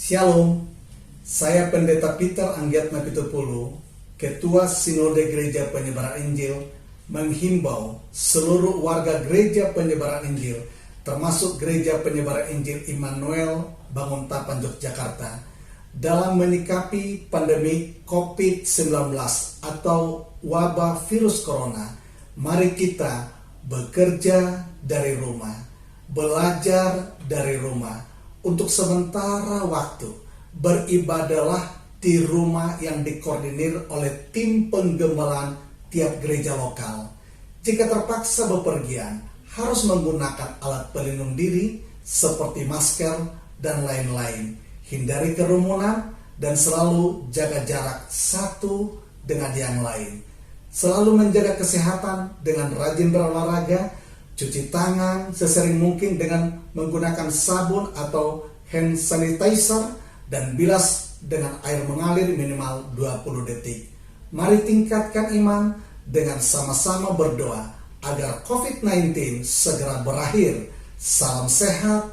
Shalom, saya Pendeta Peter Anggiatna Pitupulu, Ketua Sinode Gereja Penyebaran Injil, menghimbau seluruh warga Gereja Penyebaran Injil, termasuk Gereja Penyebaran Injil Immanuel Banguntapan Yogyakarta, dalam menyikapi pandemi COVID-19 atau wabah virus corona. Mari kita bekerja dari rumah, belajar dari rumah, untuk sementara waktu beribadahlah di rumah yang dikoordinir oleh tim penggembalaan tiap gereja lokal. Jika terpaksa bepergian, harus menggunakan alat pelindung diri seperti masker dan lain-lain. Hindari kerumunan dan selalu jaga jarak satu dengan yang lain. Selalu menjaga kesehatan dengan rajin berolahraga, cuci tangan sesering mungkin dengan menggunakan sabun atau hand sanitizer, dan bilas dengan air mengalir minimal 20 detik. Mari tingkatkan iman dengan sama-sama berdoa agar COVID-19 segera berakhir. Salam sehat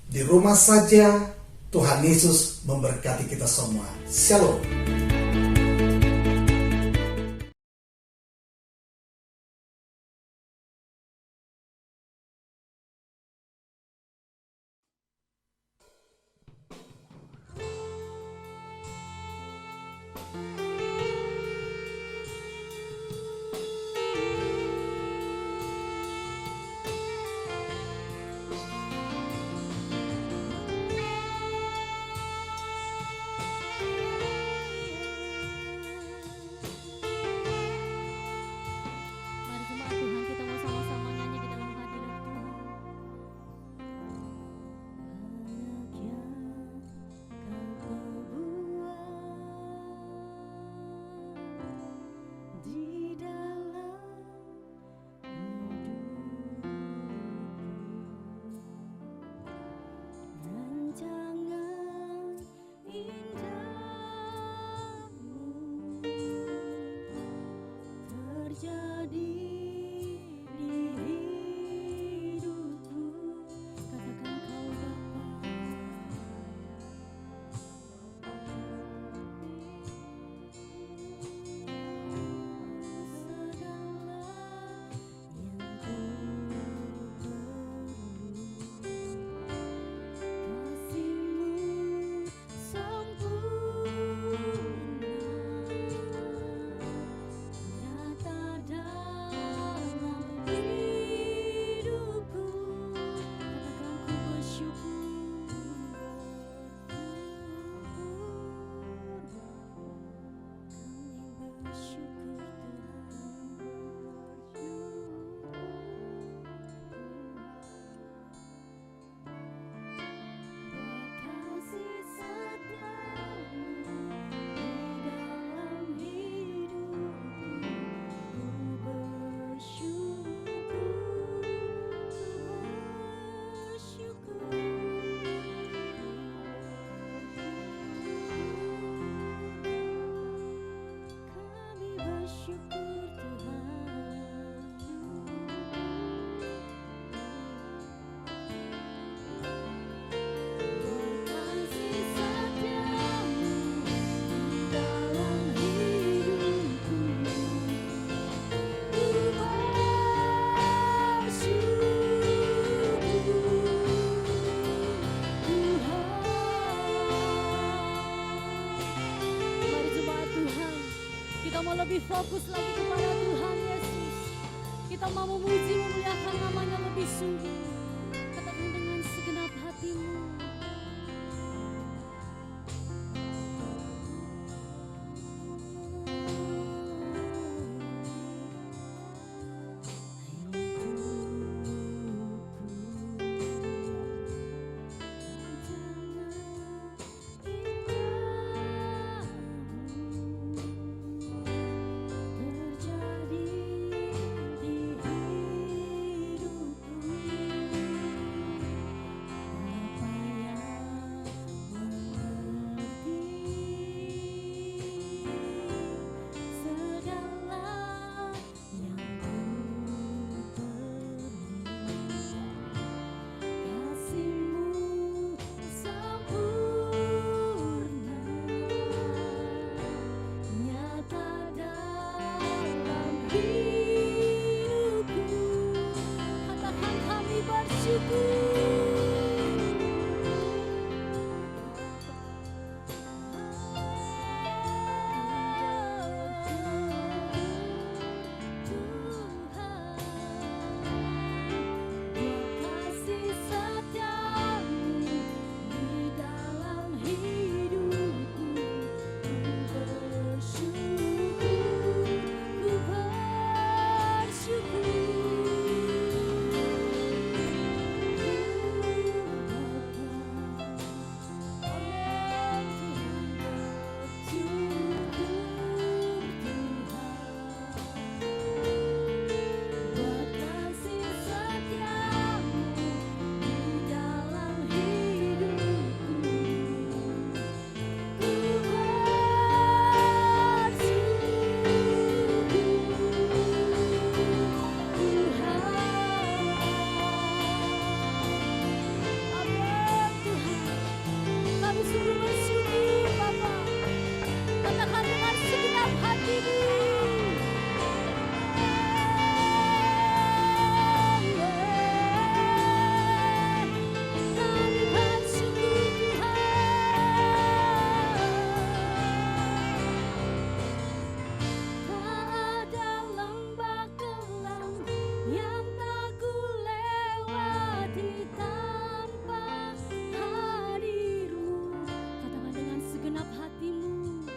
di rumah saja. Tuhan Yesus memberkati kita semua. Shalom. Lebih fokus lagi kepada Tuhan Yesus. Kita mau memuji, memuliakan namanya lebih sungguh. Katakan dengan segenap hatimu. yang tak ku lewati tanpa hadirmu. Katakan dengan segenap hatimu.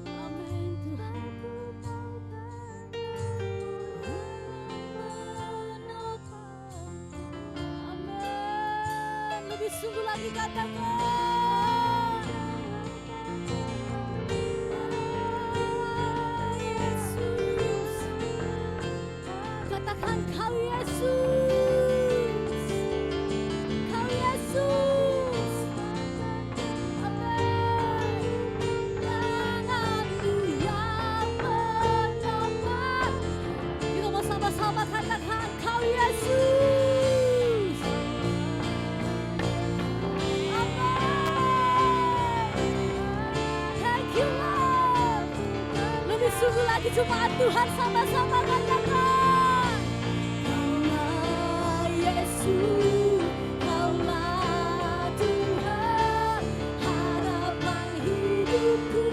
Amin Tuhan. Amin. Lebih sungguh lagi katakan. Yesus. Katakan Kau Yesus. Kau Yesus. Amin. Tanganmu yang menopang. Kita mau sama-sama katakan Kau Yesus. Thank you Lord. Lebih sungguh lagi jemaat Tuhan sama-sama katakan. Kaulah Yesus, Kaulah Tuhan, harapan hidupku.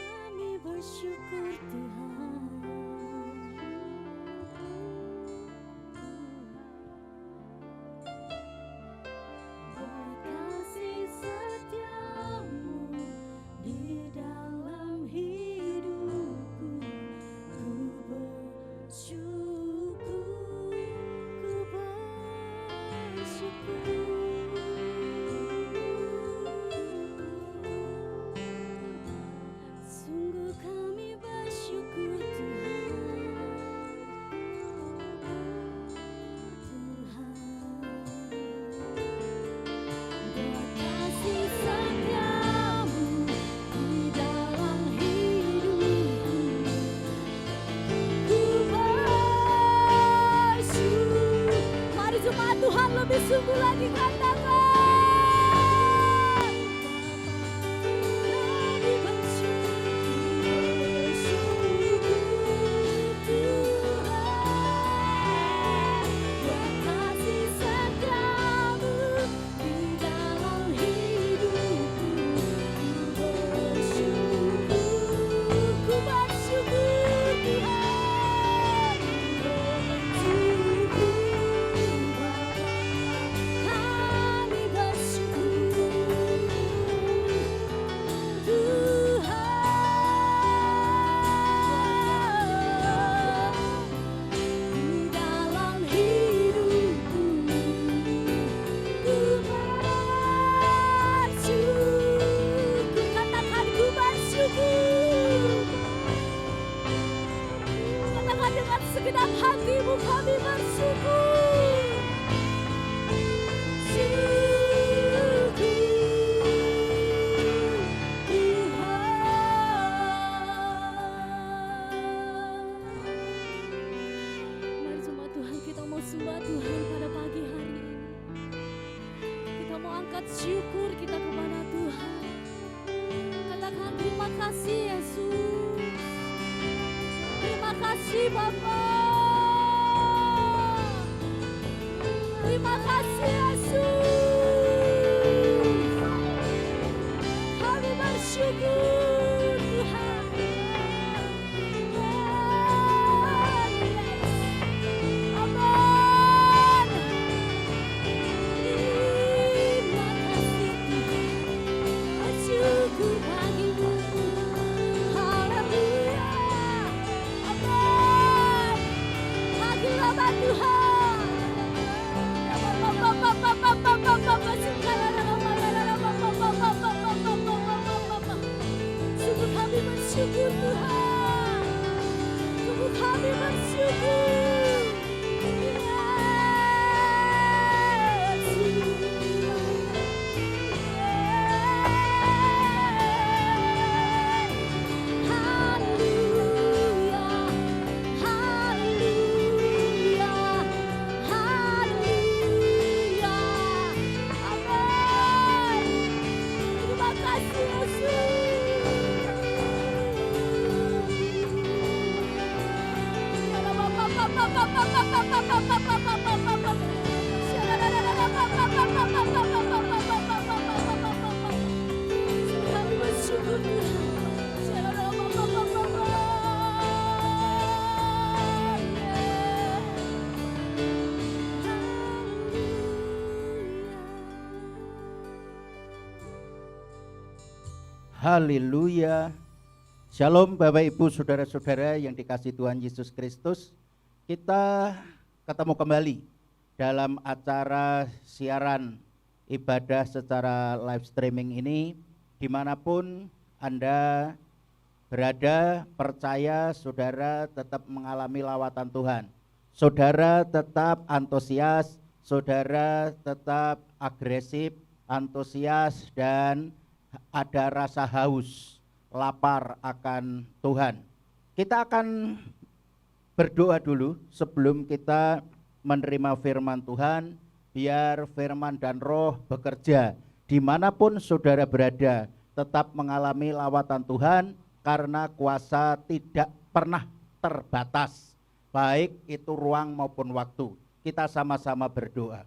Kami bersyukur Tuhan. Buat kasih setiamu di dalam hidupku, ku bersyukur, ku bersyukur. Sungguh kami bersyukur Tuhan. Buat kasih setiamu di dalam hidupku, ku bersyukur. Mari jemaat Tuhan lebih sungguh lagi katakan. Kami bersyukur Tuhan. Buat kasih setiamu di dalam hidupku, ku bersyukur Tuhan. Kami bersyukur Tuhan. Di dalam hidupku, ku bersyukur. Katakan ku bersyukur. Katakan dengan segenap hatimu, kami bersyukur. Syukur Tuhan. Mari jemaat Tuhan, kita mau sembah Tuhan pada pagi hari ini. Kita mau angkat syukur kita kepada Tuhan. Katakan terima kasih Yesus. Terima kasih Bapa. Terima kasih Yesus. Kami bersyukur Tuhan. Yes. Amin. Terima kasih Tuhan. Bersyukur bagimu. Haleluya. Amin. Panggillah Tuhan. Haleluya. Shalom Bapak Ibu Saudara-saudara yang dikasihi Tuhan Yesus Kristus. Kita ketemu kembali dalam acara siaran ibadah secara live streaming ini. Dimanapun Anda berada, percaya saudara tetap mengalami lawatan Tuhan. Saudara tetap antusias, saudara tetap agresif, antusias, dan ada rasa haus, lapar akan Tuhan. Kita akan berdoa dulu sebelum kita menerima firman Tuhan. Biar firman dan roh bekerja dimanapun saudara berada, tetap mengalami lawatan Tuhan, karena kuasa tidak pernah terbatas, baik itu ruang maupun waktu. Kita sama-sama berdoa.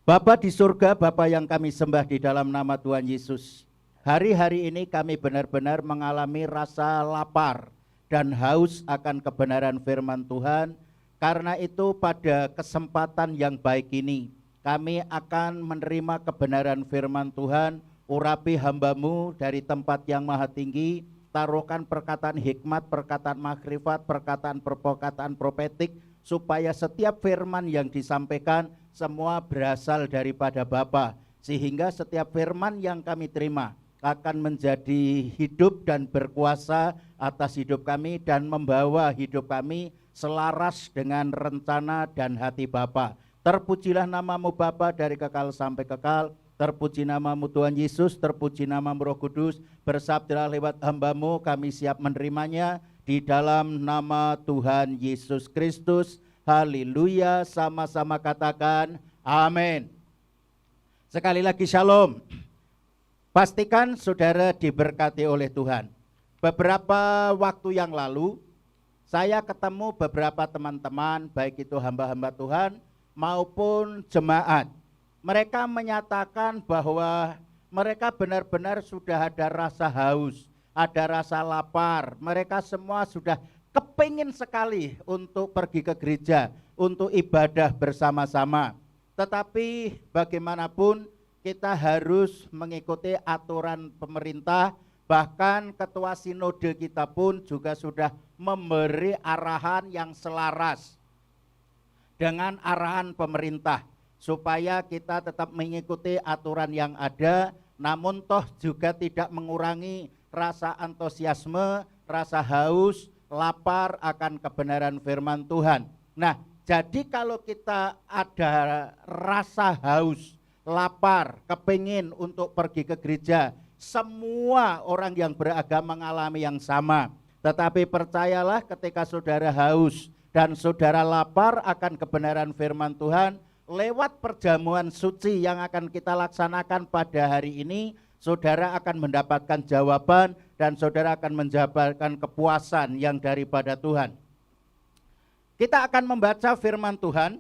Bapa di surga, Bapa yang kami sembah di dalam nama Tuhan Yesus. Hari-hari ini kami benar-benar mengalami rasa lapar dan haus akan kebenaran firman Tuhan. Karena itu pada kesempatan yang baik ini, kami akan menerima kebenaran firman Tuhan. Urapi hamba-Mu dari tempat yang maha tinggi, taruhkan perkataan hikmat, perkataan makrifat, perkataan profetik, supaya setiap firman yang disampaikan semua berasal daripada Bapa, sehingga setiap firman yang kami terima akan menjadi hidup dan berkuasa atas hidup kami dan membawa hidup kami selaras dengan rencana dan hati Bapa. Terpujilah nama-Mu Bapa dari kekal sampai kekal. Terpuji nama-Mu Tuhan Yesus, terpuji nama-Mu Roh Kudus. Bersabdalah lewat hamba-Mu, kami siap menerimanya di dalam nama Tuhan Yesus Kristus. Haleluya, sama-sama katakan amin. Sekali lagi shalom. Pastikan saudara diberkati oleh Tuhan. Beberapa waktu yang lalu saya ketemu beberapa teman-teman, baik itu hamba-hamba Tuhan maupun jemaat. Mereka menyatakan bahwa mereka benar-benar sudah ada rasa haus, ada rasa lapar. Mereka semua sudah kepingin sekali untuk pergi ke gereja, untuk ibadah bersama-sama. Tetapi bagaimanapun kita harus mengikuti aturan pemerintah. Bahkan ketua sinode kita pun juga sudah memberi arahan yang selaras dengan arahan pemerintah, supaya kita tetap mengikuti aturan yang ada, namun toh juga tidak mengurangi rasa antusiasme, rasa haus, lapar akan kebenaran firman Tuhan. Nah, jadi kalau kita ada rasa haus, lapar, kepingin untuk pergi ke gereja, semua orang yang beragama mengalami yang sama. Tetapi percayalah, ketika saudara haus dan saudara lapar akan kebenaran firman Tuhan, lewat perjamuan suci yang akan kita laksanakan pada hari ini, saudara akan mendapatkan jawaban dan saudara akan mendapatkan kepuasan yang daripada Tuhan. Kita akan membaca firman Tuhan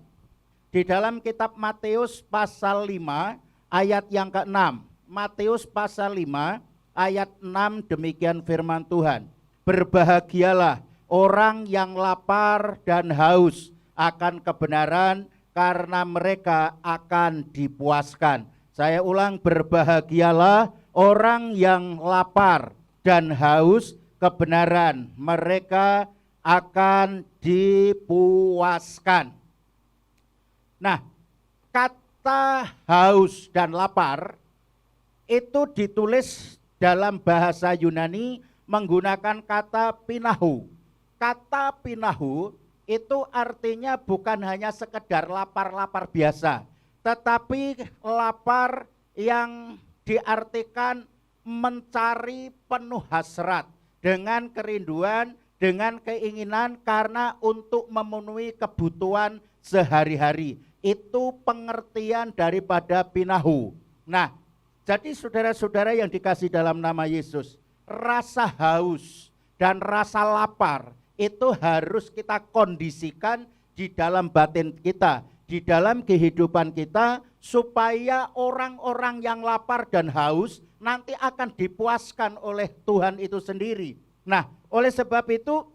di dalam kitab Matius pasal 5 ayat yang ke-6. Matius pasal 5 ayat 6, demikian firman Tuhan. Berbahagialah orang yang lapar dan haus akan kebenaran, karena mereka akan dipuaskan. Saya ulang, berbahagialah orang yang lapar dan haus kebenaran, mereka akan dipuaskan. Nah, kata haus dan lapar itu ditulis dalam bahasa Yunani menggunakan kata pinahu. Kata pinahu itu artinya bukan hanya sekedar lapar-lapar biasa, tetapi lapar yang diartikan mencari penuh hasrat dengan kerinduan, dengan keinginan karena untuk memenuhi kebutuhan sehari-hari. Itu pengertian daripada pinahu. Nah, jadi saudara-saudara yang dikasih dalam nama Yesus, rasa haus dan rasa lapar itu harus kita kondisikan di dalam batin kita, di dalam kehidupan kita, supaya orang-orang yang lapar dan haus nanti akan dipuaskan oleh Tuhan itu sendiri. Nah, oleh sebab itu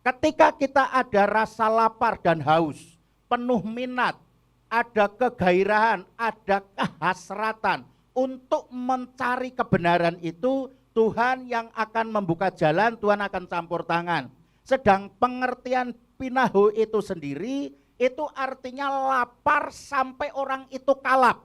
ketika kita ada rasa lapar dan haus, penuh minat, ada kegairahan, ada kehasratan untuk mencari kebenaran itu Tuhan yang akan membuka jalan, Tuhan akan campur tangan. Sedang pengertian pinahu itu sendiri, itu artinya lapar sampai orang itu kalap.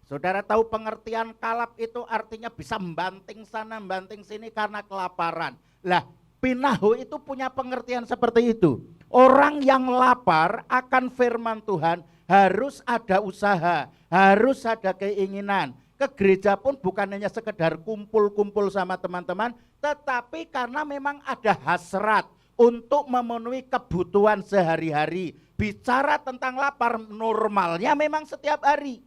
Saudara tahu pengertian kalap itu artinya bisa membanting sana, membanting sini karena kelaparan. Lah, pinahu itu punya pengertian seperti itu. Orang yang lapar akan firman Tuhan harus ada usaha, harus ada keinginan. Ke gereja pun bukan hanya sekedar kumpul-kumpul sama teman-teman, tetapi karena memang ada hasrat untuk memenuhi kebutuhan sehari-hari. Bicara tentang lapar, normalnya memang setiap hari.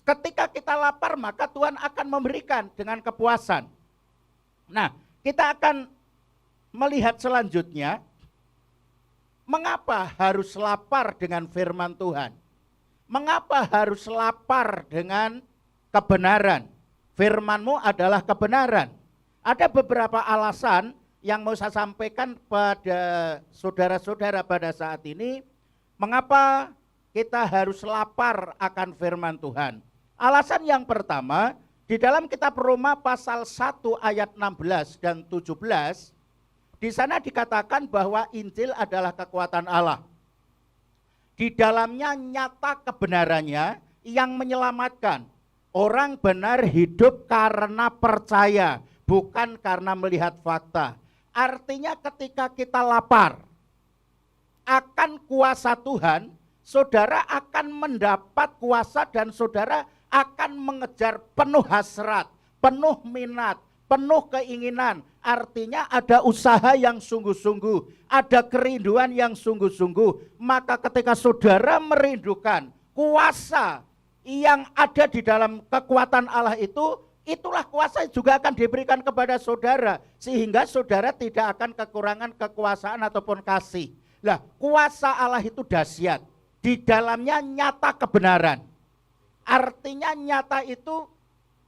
Ketika kita lapar, maka Tuhan akan memberikan dengan kepuasan. Nah, kita akan melihat selanjutnya, mengapa harus lapar dengan firman Tuhan? Mengapa harus lapar dengan kebenaran? Firman-Mu adalah kebenaran. Ada beberapa alasan yang mau saya sampaikan pada saudara-saudara pada saat ini, mengapa kita harus lapar akan firman Tuhan. Alasan yang pertama, di dalam kitab Roma pasal 1 ayat 16 dan 17, di sana dikatakan bahwa Injil adalah kekuatan Allah. Di dalamnya nyata kebenarannya yang menyelamatkan. Orang benar hidup karena percaya, bukan karena melihat fakta. Artinya ketika kita lapar akan kuasa Tuhan, saudara akan mendapat kuasa dan saudara akan mengejar penuh hasrat, penuh minat, penuh keinginan. Artinya ada usaha yang sungguh-sungguh, ada kerinduan yang sungguh-sungguh. Maka ketika saudara merindukan kuasa yang ada di dalam kekuatan Allah itu, itulah kuasa juga akan diberikan kepada saudara. Sehingga saudara tidak akan kekurangan kekuasaan ataupun kasih. Lah, kuasa Allah itu dahsyat. Di dalamnya nyata kebenaran. Artinya nyata itu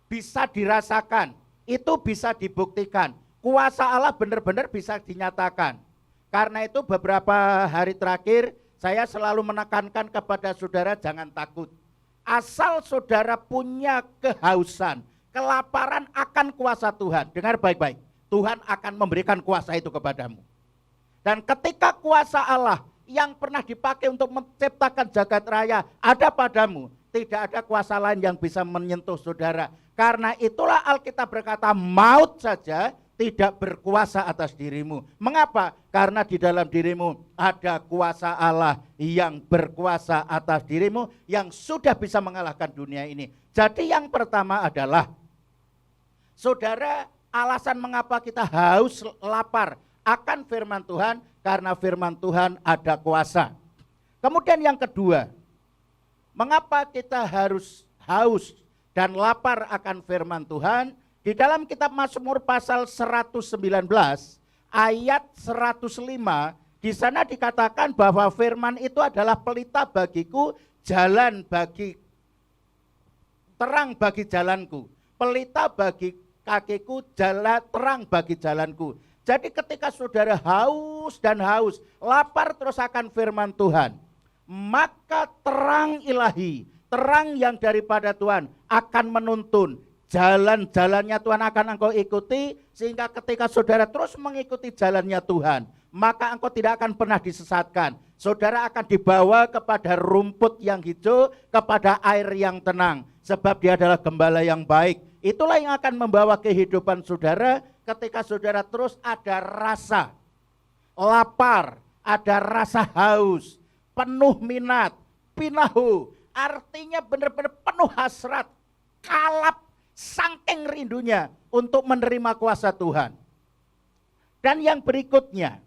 bisa dirasakan, itu bisa dibuktikan. Kuasa Allah benar-benar bisa dinyatakan. Karena itu beberapa hari terakhir saya selalu menekankan kepada saudara jangan takut. Asal saudara punya kehausan, kelaparan akan kuasa Tuhan. Dengar baik-baik, Tuhan akan memberikan kuasa itu kepadamu. Dan ketika kuasa Allah yang pernah dipakai untuk menciptakan jagat raya ada padamu, tidak ada kuasa lain yang bisa menyentuh saudara. Karena itulah Alkitab berkata maut saja tidak berkuasa atas dirimu. Mengapa? Karena di dalam dirimu ada kuasa Allah yang berkuasa atas dirimu, yang sudah bisa mengalahkan dunia ini. Jadi yang pertama adalah, saudara, alasan mengapa kita haus lapar akan firman Tuhan, karena firman Tuhan ada kuasa. Kemudian yang kedua, mengapa kita harus haus dan lapar akan firman Tuhan? Di dalam kitab Mazmur pasal 119 ayat 105, di sana dikatakan bahwa firman itu adalah pelita bagiku, jalan bagi terang bagi jalanku, pelita bagi kakiku, jalan terang bagi jalanku. Jadi ketika saudara haus dan haus, lapar terus akan firman Tuhan, maka terang ilahi, terang yang daripada Tuhan akan menuntun. Jalan-jalannya Tuhan akan engkau ikuti, sehingga ketika saudara terus mengikuti jalannya Tuhan, maka engkau tidak akan pernah disesatkan. Saudara akan dibawa kepada rumput yang hijau, kepada air yang tenang, sebab Dia adalah gembala yang baik. Itulah yang akan membawa kehidupan saudara ketika saudara terus ada rasa lapar, ada rasa haus, penuh minat, pinahu, artinya benar-benar penuh hasrat, kalap, saking rindunya untuk menerima kuasa Tuhan. Dan yang berikutnya,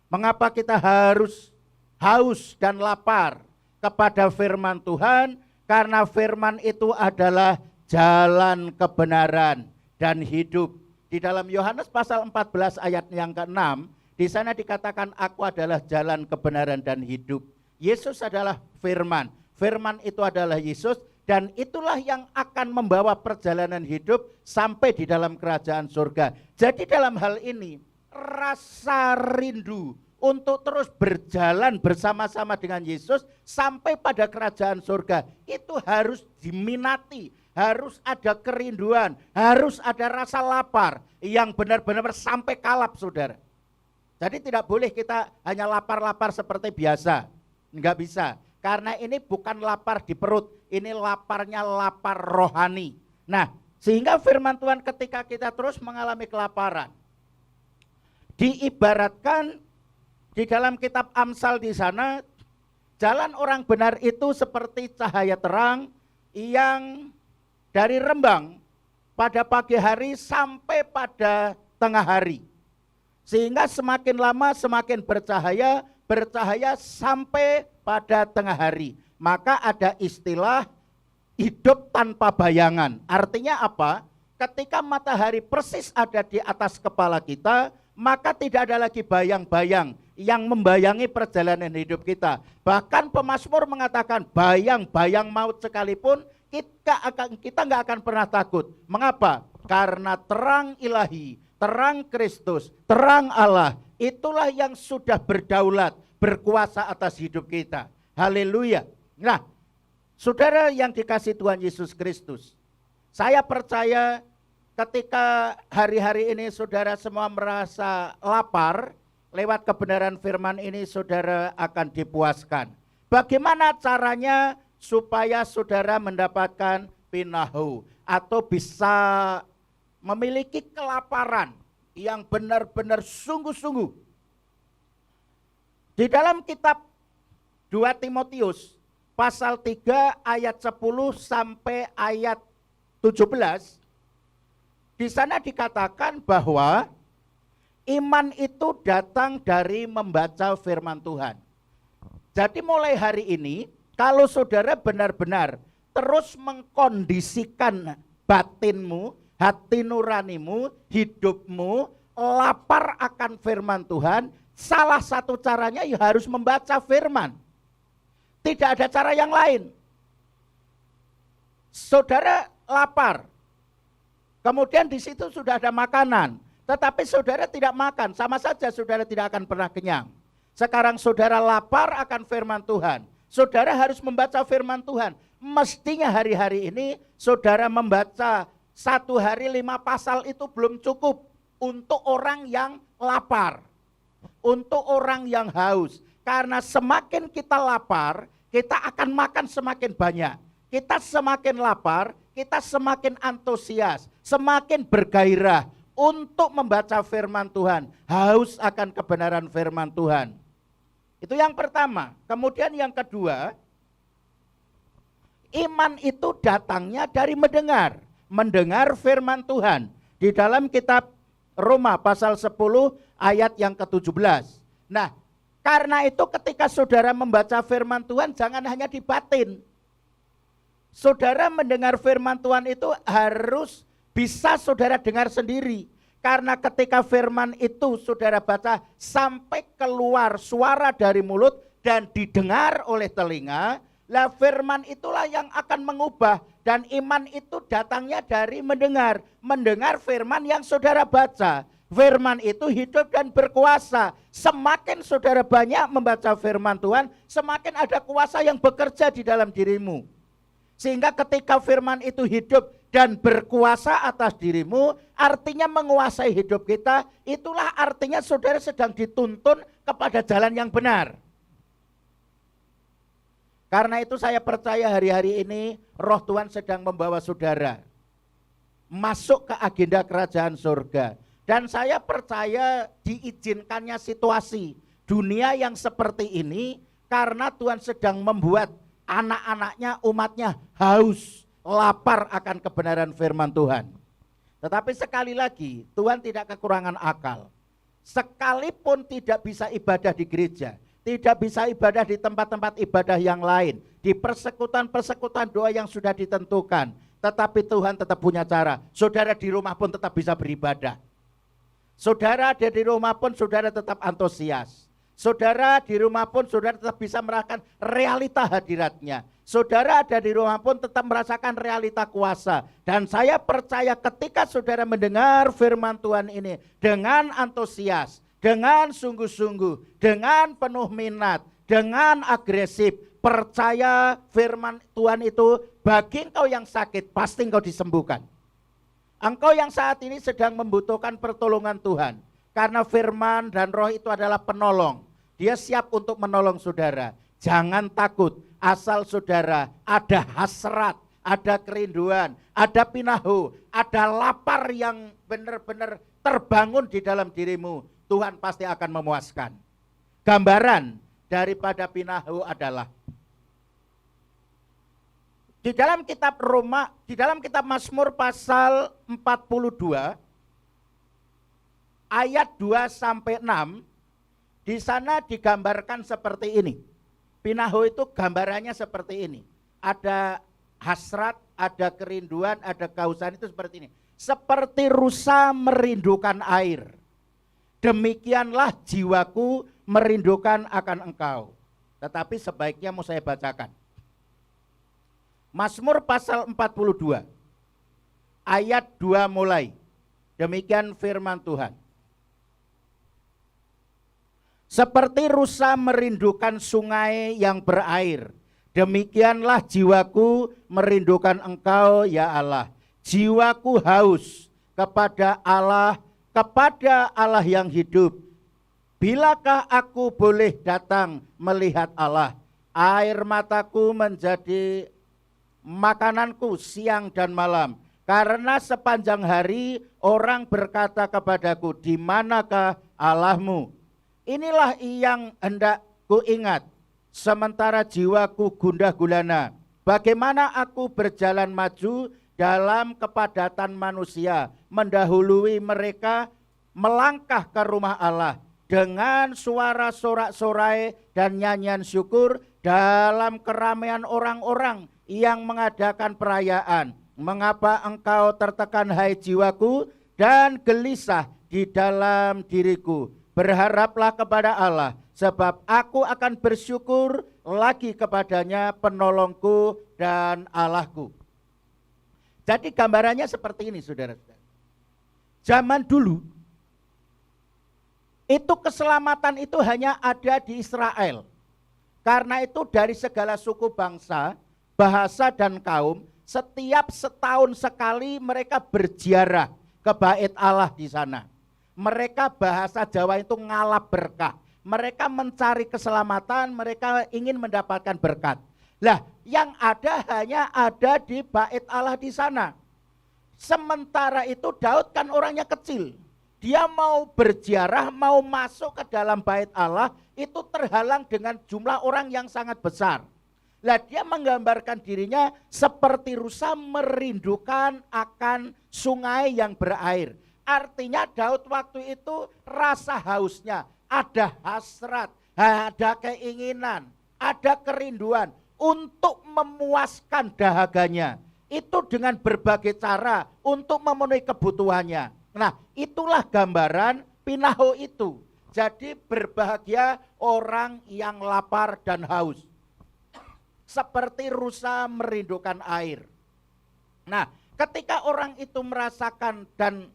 mengapa kita harus haus dan lapar kepada firman Tuhan? Karena firman itu adalah jalan kebenaran dan hidup. Di dalam Yohanes pasal 14 ayat yang ke-6, di sana dikatakan aku adalah jalan kebenaran dan hidup. Yesus adalah firman. Firman itu adalah Yesus. Dan itulah yang akan membawa perjalanan hidup sampai di dalam kerajaan surga. Jadi dalam hal ini, rasa rindu untuk terus berjalan bersama-sama dengan Yesus sampai pada kerajaan surga. Itu harus diminati, harus ada kerinduan, harus ada rasa lapar yang benar-benar sampai kalap, saudara. Jadi tidak boleh kita hanya lapar-lapar seperti biasa, enggak bisa. Karena ini bukan lapar di perut, ini laparnya lapar rohani. Nah, sehingga firman Tuhan ketika kita terus mengalami kelaparan, diibaratkan di dalam kitab Amsal di sana, jalan orang benar itu seperti cahaya terang yang dari rembang pada pagi hari sampai pada tengah hari. Sehingga semakin lama semakin bercahaya, bercahaya sampai pada tengah hari. Maka ada istilah hidup tanpa bayangan. Artinya apa? Ketika matahari persis ada di atas kepala kita, maka tidak ada lagi bayang-bayang yang membayangi perjalanan hidup kita. Bahkan pemazmur mengatakan bayang-bayang maut sekalipun kita nggak akan pernah takut. Mengapa? Karena terang ilahi, terang Kristus, terang Allah, itulah yang sudah berdaulat, berkuasa atas hidup kita. Haleluya. Nah, saudara yang dikasih Tuhan Yesus Kristus, saya percaya ketika hari-hari ini saudara semua merasa lapar, lewat kebenaran firman ini saudara akan dipuaskan. Bagaimana caranya supaya saudara mendapatkan pinahu atau bisa memiliki kelaparan yang benar-benar sungguh-sungguh. Di dalam kitab 2 Timotius pasal 3 ayat 10 sampai ayat 17, di sana dikatakan bahwa iman itu datang dari membaca firman Tuhan. Jadi mulai hari ini, kalau saudara benar-benar terus mengkondisikan batinmu, hati nuranimu, hidupmu, lapar akan firman Tuhan, salah satu caranya ya harus membaca firman. Tidak ada cara yang lain. Saudara lapar, kemudian di situ sudah ada makanan, tetapi saudara tidak makan, sama saja saudara tidak akan pernah kenyang. Sekarang saudara lapar akan firman Tuhan, saudara harus membaca firman Tuhan. Mestinya hari-hari ini saudara membaca 1 hari 5 pasal itu belum cukup untuk orang yang lapar, untuk orang yang haus. Karena semakin kita lapar, kita akan makan semakin banyak. Kita semakin lapar, kita semakin antusias, semakin bergairah untuk membaca firman Tuhan, haus akan kebenaran firman Tuhan. Itu yang pertama. Kemudian yang kedua, iman itu datangnya dari mendengar firman Tuhan. Di dalam kitab Roma pasal 10 ayat yang ke-17. Nah, karena itu ketika saudara membaca firman Tuhan jangan hanya di batin. Saudara mendengar firman Tuhan itu harus bisa saudara dengar sendiri. Karena ketika firman itu saudara baca sampai keluar suara dari mulut dan didengar oleh telinga, lah firman itulah yang akan mengubah. Dan iman itu datangnya dari mendengar firman yang saudara baca. Firman itu hidup dan berkuasa. Semakin saudara banyak membaca firman Tuhan, semakin ada kuasa yang bekerja di dalam dirimu. Sehingga ketika firman itu hidup dan berkuasa atas dirimu, artinya menguasai hidup kita, itulah artinya saudara sedang dituntun kepada jalan yang benar. Karena itu saya percaya hari-hari ini Roh Tuhan sedang membawa saudara masuk ke agenda kerajaan surga. Dan saya percaya diizinkannya situasi dunia yang seperti ini karena Tuhan sedang membuat anak-anaknya, umatnya haus, lapar akan kebenaran firman Tuhan. Tetapi sekali lagi, Tuhan tidak kekurangan akal. Sekalipun tidak bisa ibadah di gereja, tidak bisa ibadah di tempat-tempat ibadah yang lain, di persekutuan-persekutuan doa yang sudah ditentukan, tetapi Tuhan tetap punya cara. Saudara di rumah pun tetap bisa beribadah. Saudara ada di rumah pun saudara tetap antusias. Saudara di rumah pun saudara tetap bisa merasakan realita hadiratnya. Saudara ada di rumah pun tetap merasakan realita kuasa. Dan saya percaya ketika saudara mendengar firman Tuhan ini dengan antusias, dengan sungguh-sungguh, dengan penuh minat, dengan agresif, percaya firman Tuhan itu, bagi engkau yang sakit pasti engkau disembuhkan. Engkau yang saat ini sedang membutuhkan pertolongan Tuhan, karena firman dan roh itu adalah penolong. Dia siap untuk menolong saudara. Jangan takut, asal saudara ada hasrat, ada kerinduan, ada pinahu, ada lapar yang benar-benar terbangun di dalam dirimu, Tuhan pasti akan memuaskan. Gambaran daripada pinahu adalah di dalam kitab Roma, di dalam kitab Mazmur pasal 42 ayat 2 sampai 6, di sana digambarkan seperti ini. Pinahu itu gambarannya seperti ini. Ada hasrat, ada kerinduan, ada kehausan, itu seperti ini. Seperti rusa merindukan air, demikianlah jiwaku merindukan akan engkau. Tetapi sebaiknya mau saya bacakan. Mazmur pasal 42 ayat 2 mulai. Demikian firman Tuhan. Seperti rusa merindukan sungai yang berair, demikianlah jiwaku merindukan engkau ya Allah. Jiwaku haus kepada Allah yang hidup. Bilakah aku boleh datang melihat Allah? Air mataku menjadi makananku siang dan malam. Karena sepanjang hari orang berkata kepadaku, di manakah Allahmu? Inilah yang hendak ku ingat, sementara jiwaku gundah gulana. Bagaimana aku berjalan maju dalam kepadatan manusia, mendahului mereka melangkah ke rumah Allah dengan suara sorak-sorai dan nyanyian syukur dalam keramaian orang-orang yang mengadakan perayaan. Mengapa engkau tertekan hai jiwaku dan gelisah di dalam diriku? Berharaplah kepada Allah, sebab aku akan bersyukur lagi kepadanya, penolongku dan Allahku. Jadi gambarannya seperti ini, saudara-saudara. Zaman dulu, itu keselamatan itu hanya ada di Israel. Karena itu dari segala suku bangsa, bahasa dan kaum, setiap setahun sekali mereka berziarah ke bait Allah di sana. Mereka bahasa Jawa itu ngalap berkah. Mereka mencari keselamatan, mereka ingin mendapatkan berkat. Lah, yang ada hanya ada di bait Allah di sana. Sementara itu Daud kan orangnya kecil. Dia mau berziarah, mau masuk ke dalam bait Allah, itu terhalang dengan jumlah orang yang sangat besar. Lah, dia menggambarkan dirinya seperti rusa merindukan akan sungai yang berair. Artinya Daud waktu itu rasa hausnya, ada hasrat, ada keinginan, ada kerinduan untuk memuaskan dahaganya. Itu dengan berbagai cara untuk memenuhi kebutuhannya. Nah, itulah gambaran pinahu itu. Jadi berbahagia orang yang lapar dan haus. Seperti rusa merindukan air. Nah, ketika orang itu merasakan dan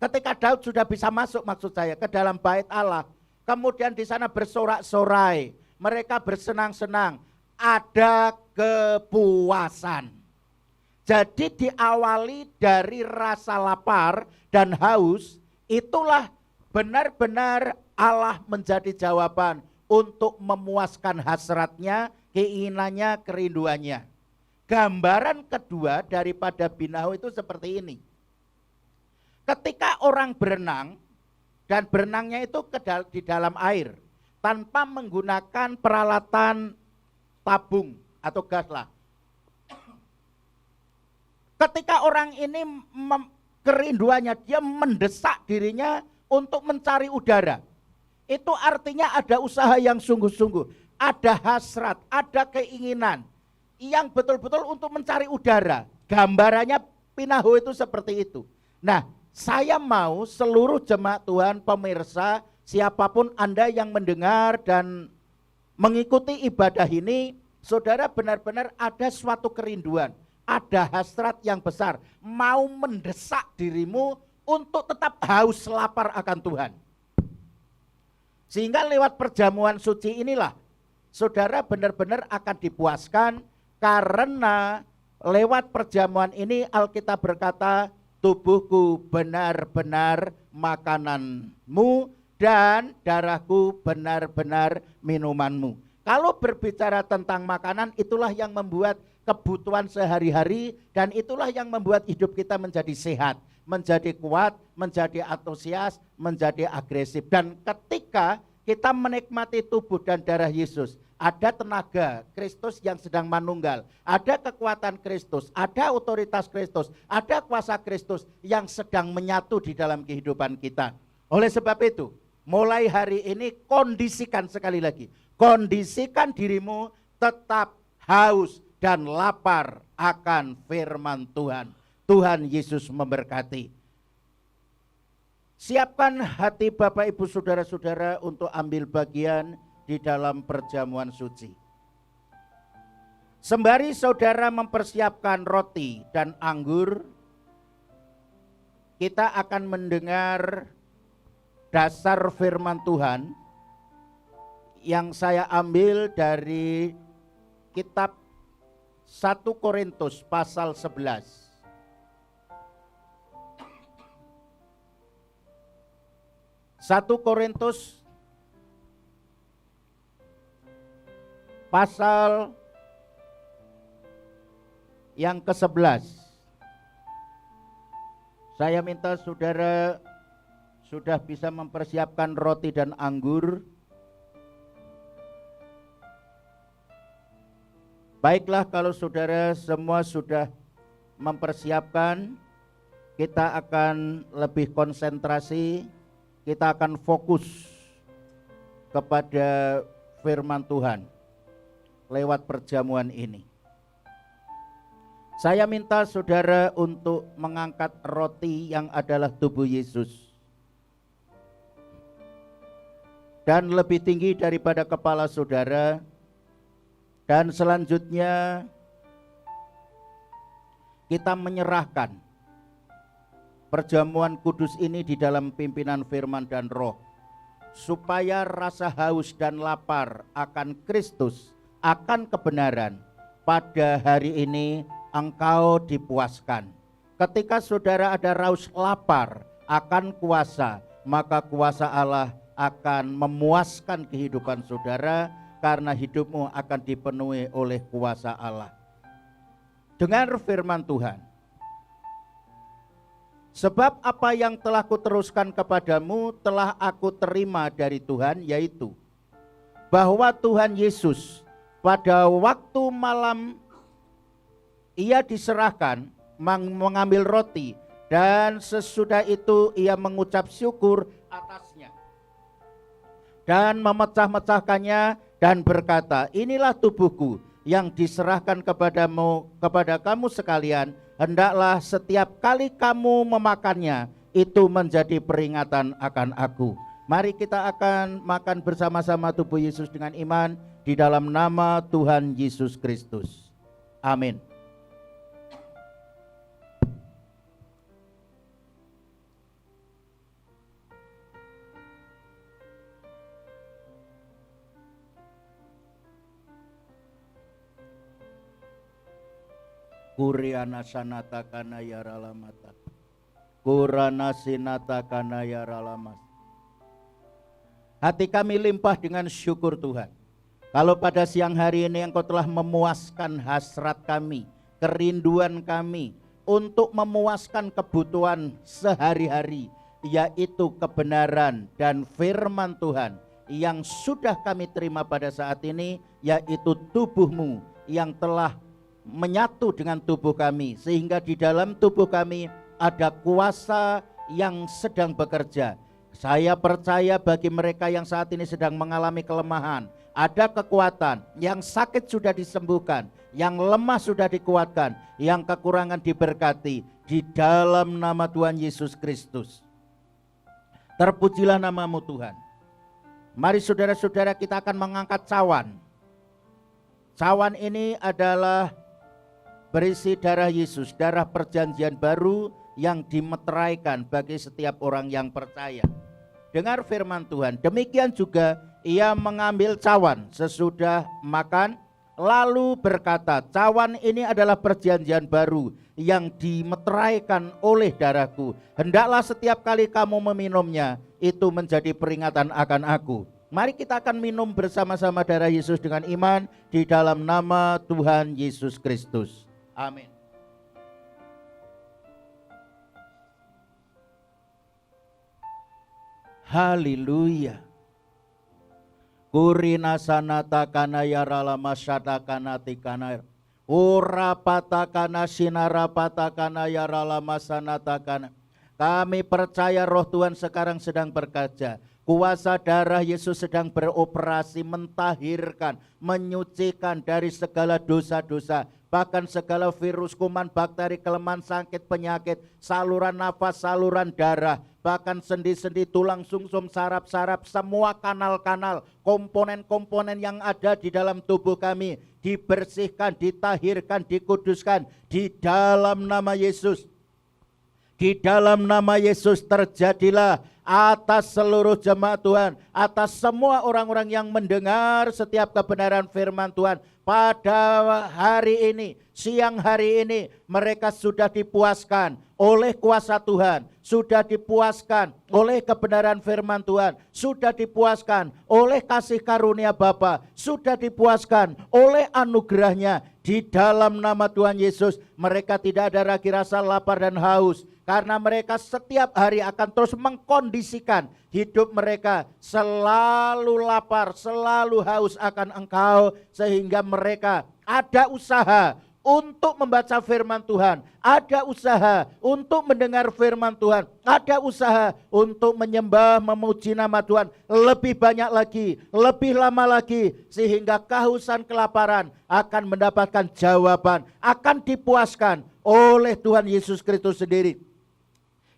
ketika Daud sudah bisa masuk, maksud saya, ke dalam bait Allah, kemudian di sana bersorak-sorai, mereka bersenang-senang, ada kepuasan. Jadi diawali dari rasa lapar dan haus, itulah benar-benar Allah menjadi jawaban untuk memuaskan hasratnya, keinginannya, kerinduannya. Gambaran kedua daripada pinahu itu seperti ini. Ketika orang berenang, dan berenangnya itu di dalam air, tanpa menggunakan peralatan tabung atau gas lah. Ketika orang ini kerinduannya, dia mendesak dirinya untuk mencari udara. Itu artinya ada usaha yang sungguh-sungguh, ada hasrat, ada keinginan yang betul-betul untuk mencari udara. Gambarannya pinahu itu seperti itu. Nah, saya mau seluruh jemaat Tuhan, pemirsa, siapapun Anda yang mendengar dan mengikuti ibadah ini, saudara benar-benar ada suatu kerinduan, ada hasrat yang besar, mau mendesak dirimu untuk tetap haus lapar akan Tuhan. Sehingga lewat perjamuan suci inilah saudara benar-benar akan dipuaskan, karena lewat perjamuan ini Alkitab berkata, tubuhku benar-benar makananmu dan darahku benar-benar minumanmu. Kalau berbicara tentang makanan, itulah yang membuat kebutuhan sehari-hari, dan itulah yang membuat hidup kita menjadi sehat, menjadi kuat, menjadi antusias, menjadi agresif. Dan ketika kita menikmati tubuh dan darah Yesus, ada tenaga Kristus yang sedang manunggal, ada kekuatan Kristus, ada otoritas Kristus, ada kuasa Kristus yang sedang menyatu di dalam kehidupan kita. Oleh sebab itu, mulai hari ini kondisikan sekali lagi, kondisikan dirimu tetap haus dan lapar akan firman Tuhan. Tuhan Yesus memberkati. Siapkan hati Bapak Ibu Saudara-saudara untuk ambil bagian di dalam perjamuan suci. Sembari saudara mempersiapkan roti dan anggur, kita akan mendengar dasar firman Tuhan yang saya ambil dari kitab 1 Korintus pasal 11. 1 Korintus pasal yang ke-11. Saya minta saudara sudah bisa mempersiapkan roti dan anggur. Baiklah, kalau saudara semua sudah mempersiapkan, kita akan lebih konsentrasi, kita akan fokus kepada firman Tuhan lewat perjamuan ini. Saya minta saudara untuk mengangkat roti yang adalah tubuh Yesus, dan lebih tinggi daripada kepala saudara. Dan selanjutnya kita menyerahkan perjamuan kudus ini di dalam pimpinan firman dan roh, supaya rasa haus dan lapar akan Kristus, akan kebenaran, pada hari ini engkau dipuaskan. Ketika saudara ada raus lapar akan kuasa, maka kuasa Allah akan memuaskan kehidupan saudara, karena hidupmu akan dipenuhi oleh kuasa Allah. Dengar firman Tuhan. Sebab apa yang telah kuteruskan kepadamu telah aku terima dari Tuhan, yaitu bahwa Tuhan Yesus pada waktu malam ia diserahkan mengambil roti, dan sesudah itu ia mengucap syukur atasnya dan memecah-mecahkannya dan berkata, inilah tubuhku yang diserahkan kepadamu, kepada kamu sekalian. Hendaklah setiap kali kamu memakannya, itu menjadi peringatan akan aku. Mari kita akan makan bersama-sama tubuh Yesus dengan iman di dalam nama Tuhan Yesus Kristus. Amin. Kuriana sanata kana yaralamata. Kurana sinata kana yaralamas. Hati kami limpah dengan syukur Tuhan. Kalau pada siang hari ini Engkau telah memuaskan hasrat kami, kerinduan kami untuk memuaskan kebutuhan sehari-hari, yaitu kebenaran dan firman Tuhan yang sudah kami terima pada saat ini, yaitu tubuh-Mu yang telah menyatu dengan tubuh kami, sehingga di dalam tubuh kami ada kuasa yang sedang bekerja. Saya percaya bagi mereka yang saat ini sedang mengalami kelemahan, ada kekuatan, yang sakit sudah disembuhkan, yang lemah sudah dikuatkan, yang kekurangan diberkati di dalam nama Tuhan Yesus Kristus. Terpujilah nama-Mu Tuhan. Mari saudara-saudara, kita akan mengangkat cawan. Cawan ini adalah berisi darah Yesus, darah perjanjian baru yang dimeteraikan bagi setiap orang yang percaya. dengar firman Tuhan. Demikian juga ia mengambil cawan sesudah makan, lalu berkata, cawan ini adalah perjanjian baru yang dimeteraikan oleh darahku. Hendaklah setiap kali kamu meminumnya, itu menjadi peringatan akan aku. Mari kita akan minum bersama-sama darah Yesus dengan iman di dalam nama Tuhan Yesus Kristus. Amin. Haleluya. Kurina sanata kana yarala masyata kana tikana. Ora patakana sinara patakana yarala masanata kana. Kami percaya roh Tuhan sekarang sedang bekerja. Kuasa darah Yesus sedang beroperasi mentahirkan, menyucikan dari segala dosa-dosa, bahkan segala virus, kuman, bakteri, kelemahan, sakit, penyakit, saluran nafas, saluran darah, bahkan sendi-sendi, tulang sumsum, saraf-saraf, semua kanal-kanal, komponen-komponen yang ada di dalam tubuh kami dibersihkan, ditahirkan, dikuduskan di dalam nama Yesus. Di dalam nama Yesus terjadilah atas seluruh jemaat Tuhan, atas semua orang-orang yang mendengar setiap kebenaran firman Tuhan. Pada hari ini, siang hari ini, mereka sudah dipuaskan oleh kuasa Tuhan, sudah dipuaskan oleh kebenaran firman Tuhan, sudah dipuaskan oleh kasih karunia Bapa, sudah dipuaskan oleh anugerahnya. Di dalam nama Tuhan Yesus, mereka tidak ada lagi rasa lapar dan haus, karena mereka setiap hari akan terus mengkondisikan hidup mereka selalu lapar, selalu haus akan Engkau, sehingga mereka ada usaha untuk membaca firman Tuhan, ada usaha untuk mendengar firman Tuhan, ada usaha untuk menyembah, memuji nama Tuhan lebih banyak lagi, lebih lama lagi, sehingga kehausan, kelaparan akan mendapatkan jawaban, akan dipuaskan oleh Tuhan Yesus Kristus sendiri.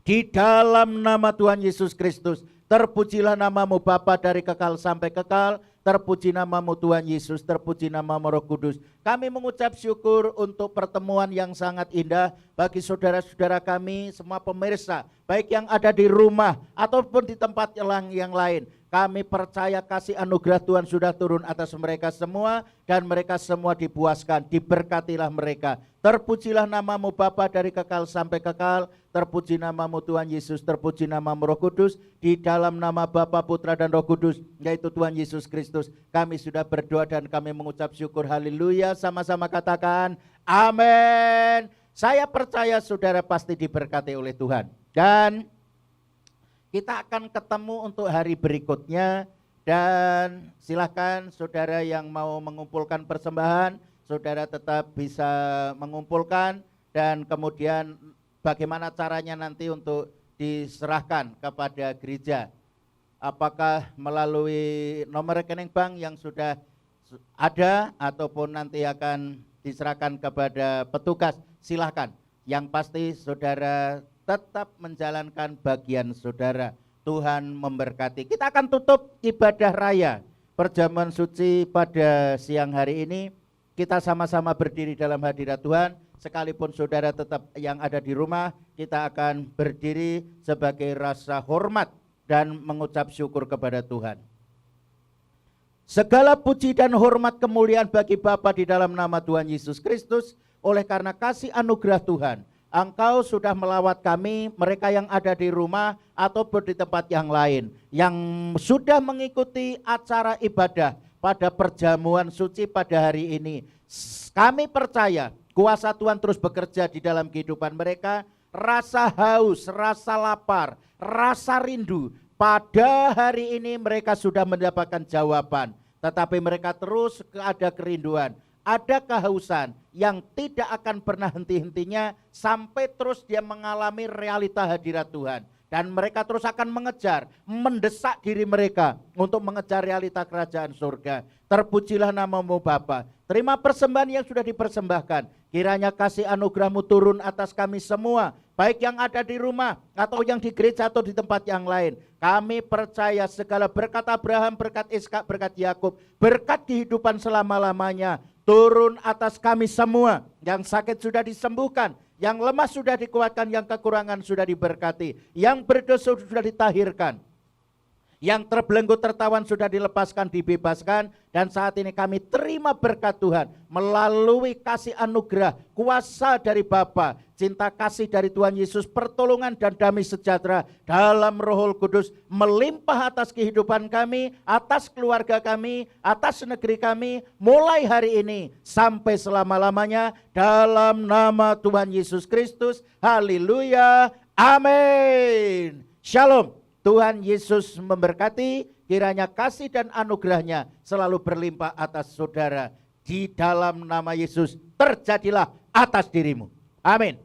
Di dalam nama Tuhan Yesus Kristus, terpujilah namamu Bapa dari kekal sampai kekal. Terpuji namamu Tuhan Yesus, terpuji namamu Roh Kudus. Kami mengucap syukur untuk pertemuan yang sangat indah bagi saudara-saudara kami, semua pemirsa, baik yang ada di rumah ataupun di tempat yang lain. Kami percaya kasih anugerah Tuhan sudah turun atas mereka semua, dan mereka semua dipuaskan, diberkatilah mereka. Terpujilah namamu Bapa dari kekal sampai kekal. Terpuji namamu Tuhan Yesus, terpuji namamu Roh Kudus. Di dalam nama Bapa, Putra dan Roh Kudus, yaitu Tuhan Yesus Kristus, kami sudah berdoa dan kami mengucap syukur. Haleluya, sama-sama katakan amin. Saya percaya saudara pasti diberkati oleh Tuhan. Dan kita akan ketemu untuk hari berikutnya, dan silakan saudara yang mau mengumpulkan persembahan, saudara tetap bisa mengumpulkan, dan kemudian bagaimana caranya nanti untuk diserahkan kepada gereja. Apakah melalui nomor rekening bank yang sudah ada ataupun nanti akan diserahkan kepada petugas, silahkan. Yang pasti saudara tetap menjalankan bagian saudara. Tuhan memberkati. Kita akan tutup ibadah raya perjamuan suci pada siang hari ini. Kita sama-sama berdiri dalam hadirat Tuhan. Sekalipun saudara tetap yang ada di rumah, kita akan berdiri sebagai rasa hormat dan mengucap syukur kepada Tuhan. Segala puji dan hormat kemuliaan bagi Bapa di dalam nama Tuhan Yesus Kristus. Oleh karena kasih anugerah Tuhan, Engkau sudah melawat kami, mereka yang ada di rumah ataupun di tempat yang lain, yang sudah mengikuti acara ibadah pada perjamuan suci pada hari ini. Kami percaya kuasa Tuhan terus bekerja di dalam kehidupan mereka. Rasa haus, rasa lapar, rasa rindu, pada hari ini mereka sudah mendapatkan jawaban. Tetapi mereka terus ada kerinduan, ada kehausan yang tidak akan pernah henti-hentinya sampai terus dia mengalami realita hadirat Tuhan. Dan mereka terus akan mengejar, mendesak diri mereka untuk mengejar realita kerajaan surga. Terpujilah namamu Bapa. Terima persembahan yang sudah dipersembahkan. Kiranya kasih anugerahmu turun atas kami semua, baik yang ada di rumah atau yang di gereja atau di tempat yang lain. Kami percaya segala berkat Abraham, berkat Ishak, berkat Yakub, berkat kehidupan selama-lamanya turun atas kami semua. Yang sakit sudah disembuhkan, yang lemah sudah dikuatkan, yang kekurangan sudah diberkati, yang berdosa sudah ditahirkan. Yang terbelenggu tertawan sudah dilepaskan, dibebaskan. Dan saat ini kami terima berkat Tuhan melalui kasih anugerah, kuasa dari Bapa, cinta kasih dari Tuhan Yesus, pertolongan dan damai sejahtera dalam Roh Kudus melimpah atas kehidupan kami, atas keluarga kami, atas negeri kami, mulai hari ini sampai selama-lamanya dalam nama Tuhan Yesus Kristus. Haleluya. Amin. Shalom. Tuhan Yesus memberkati, kiranya kasih dan anugerahnya selalu berlimpah atas saudara. Di dalam nama Yesus terjadilah atas dirimu. Amin.